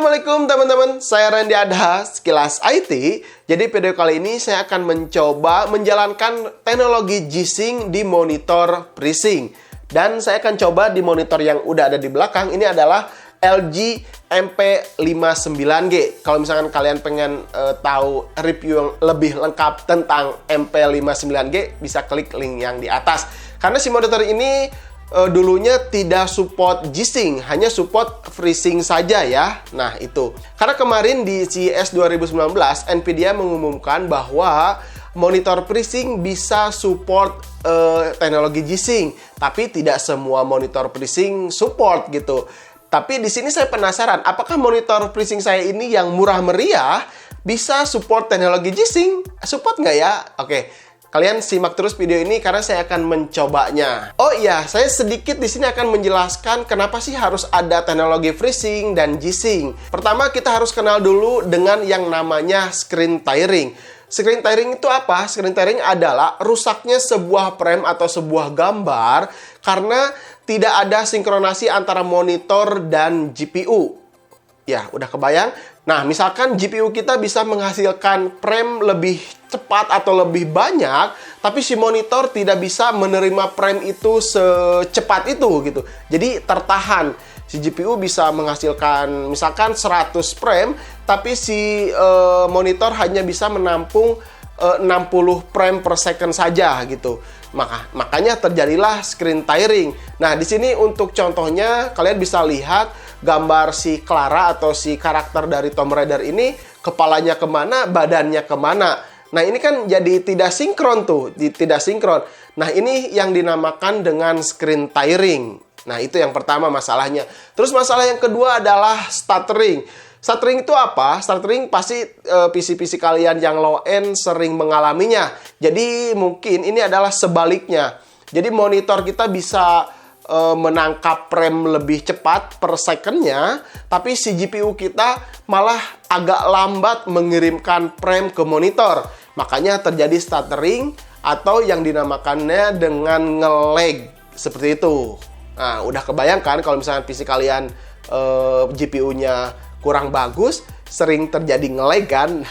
Assalamualaikum teman-teman, saya Randy Adha, Sekilas IT. Jadi video kali ini saya akan mencoba menjalankan teknologi G-Sync di monitor FreeSync. Dan saya akan coba di monitor yang udah ada di belakang, ini adalah LG MP59G. Kalau misalkan kalian pengen tahu review yang lebih lengkap tentang MP59G, bisa klik link yang di atas. Karena si monitor ini dulunya tidak support G-Sync, hanya support FreeSync saja ya. Nah itu, karena kemarin di CES 2019 Nvidia mengumumkan bahwa monitor FreeSync bisa support teknologi G-Sync, tapi tidak semua monitor FreeSync support gitu. Tapi di sini saya penasaran, apakah monitor FreeSync saya ini yang murah meriah bisa support teknologi G-Sync? Support nggak ya? Oke. Kalian simak terus video ini karena saya akan mencobanya. Oh iya, saya sedikit di sini akan menjelaskan kenapa sih harus ada teknologi FreeSync dan G-Sync. Pertama, kita harus kenal dulu dengan yang namanya screen tearing. Screen tearing itu apa? Screen tearing adalah rusaknya sebuah frame atau sebuah gambar karena tidak ada sinkronasi antara monitor dan GPU. Ya, udah kebayang? Nah, misalkan GPU kita bisa menghasilkan frame lebih cepat atau lebih banyak, tapi si monitor tidak bisa menerima frame itu secepat itu gitu. Jadi tertahan. Si GPU bisa menghasilkan misalkan 100 frame, tapi si monitor hanya bisa menampung 60 frame per second saja gitu. Makanya terjadilah screen tearing. Nah, di sini untuk contohnya kalian bisa lihat gambar si Clara atau si karakter dari Tomb Raider ini, kepalanya kemana, badannya kemana. Nah, ini kan jadi tidak sinkron tuh, tidak sinkron. Nah, ini yang dinamakan dengan screen tearing. Nah, itu yang pertama masalahnya. Terus masalah yang kedua adalah stuttering. Stuttering itu apa? Stuttering pasti PC-PC kalian yang low-end sering mengalaminya. Jadi mungkin ini adalah sebaliknya. Jadi monitor kita bisa menangkap frame lebih cepat per second-nya, tapi si GPU kita malah agak lambat mengirimkan frame ke monitor. Makanya terjadi stuttering atau yang dinamakannya dengan nge-lag seperti itu. Nah, udah kebayangkan kalau misalnya PC kalian GPU-nya kurang bagus, sering terjadi nge-lag kan?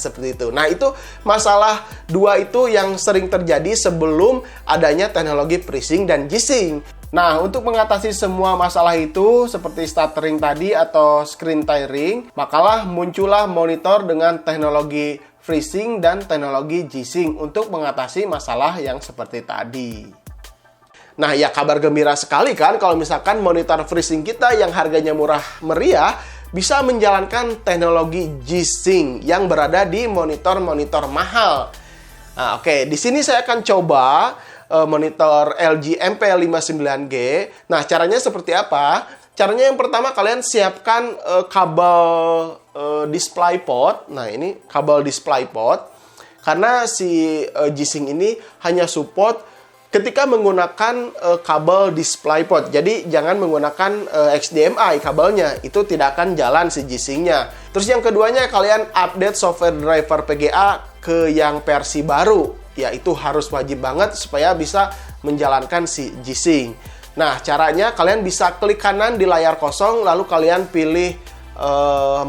Seperti itu. Nah, itu masalah dua itu yang sering terjadi sebelum adanya teknologi FreeSync dan G-Sync. Nah, untuk mengatasi semua masalah itu seperti stuttering tadi atau screen tearing, makalah muncullah monitor dengan teknologi FreeSync dan teknologi G-Sync untuk mengatasi masalah yang seperti tadi. Nah, ya kabar gembira sekali kan kalau misalkan monitor FreeSync kita yang harganya murah meriah bisa menjalankan teknologi G-Sync yang berada di monitor-monitor mahal. Nah, oke, di sini saya akan coba monitor LG MP59G. Nah, caranya seperti apa? Caranya yang pertama kalian siapkan kabel DisplayPort. Nah, ini kabel DisplayPort. Karena si G-Sync ini hanya support ketika menggunakan kabel DisplayPort. Jadi jangan menggunakan HDMI kabelnya, itu tidak akan jalan si G-Sync-nya. Terus yang keduanya kalian update software driver PGA ke yang versi baru. Ya, itu harus wajib banget supaya bisa menjalankan si G-Sync. Nah, caranya kalian bisa klik kanan di layar kosong, lalu kalian pilih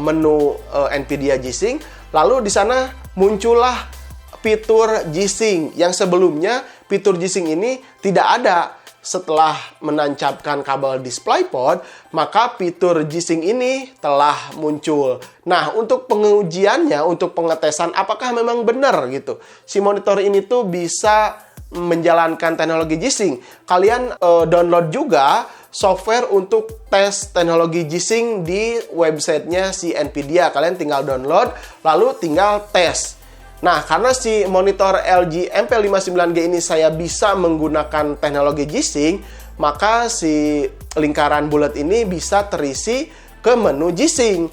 menu Nvidia G-Sync, lalu di sana muncullah fitur G-Sync yang sebelumnya fitur G-Sync ini tidak ada. Setelah menancapkan kabel DisplayPort, maka fitur G-Sync ini telah muncul. Nah, untuk pengujiannya, untuk pengetesan apakah memang benar gitu, si monitor ini tuh bisa menjalankan teknologi G-Sync. Kalian download juga software untuk tes teknologi G-Sync di websitenya si Nvidia. Kalian tinggal download, lalu tinggal tes. Nah, karena si monitor LG MP59G ini saya bisa menggunakan teknologi G-Sync, maka si lingkaran bulat ini bisa terisi ke menu G-Sync.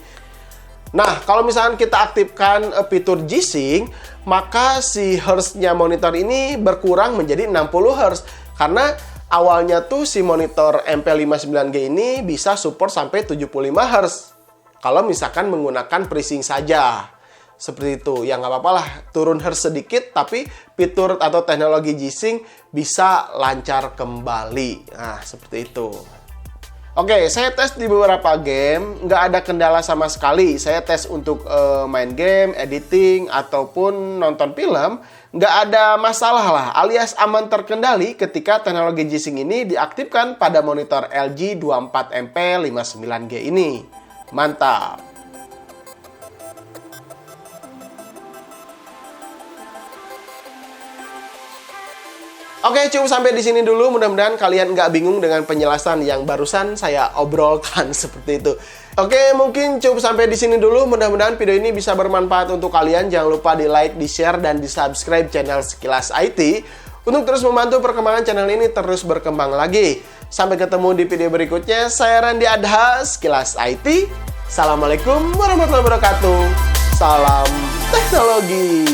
Nah, kalau misalkan kita aktifkan fitur G-Sync, maka si Hz-nya monitor ini berkurang menjadi 60 Hz. Karena awalnya tuh si monitor MP59G ini bisa support sampai 75 Hz. Kalau misalkan menggunakan FreeSync saja. Seperti itu, ya nggak apa-apa lah, turun hertz sedikit, tapi fitur atau teknologi G-Sync bisa lancar kembali. Nah, seperti itu. Oke, saya tes di beberapa game, nggak ada kendala sama sekali. Saya tes untuk main game, editing, ataupun nonton film, nggak ada masalah lah, alias aman terkendali ketika teknologi G-Sync ini diaktifkan pada monitor LG 24MP59G ini. Mantap! Oke, cukup sampai di sini dulu. Mudah-mudahan kalian nggak bingung dengan penjelasan yang barusan saya obrolkan seperti itu. Oke, mungkin cukup sampai di sini dulu. Mudah-mudahan video ini bisa bermanfaat untuk kalian. Jangan lupa di like, di share, dan di subscribe channel Sekilas IT untuk terus membantu perkembangan channel ini terus berkembang lagi. Sampai ketemu di video berikutnya. Saya Randy Adha, Sekilas IT. Assalamualaikum warahmatullahi wabarakatuh. Salam teknologi.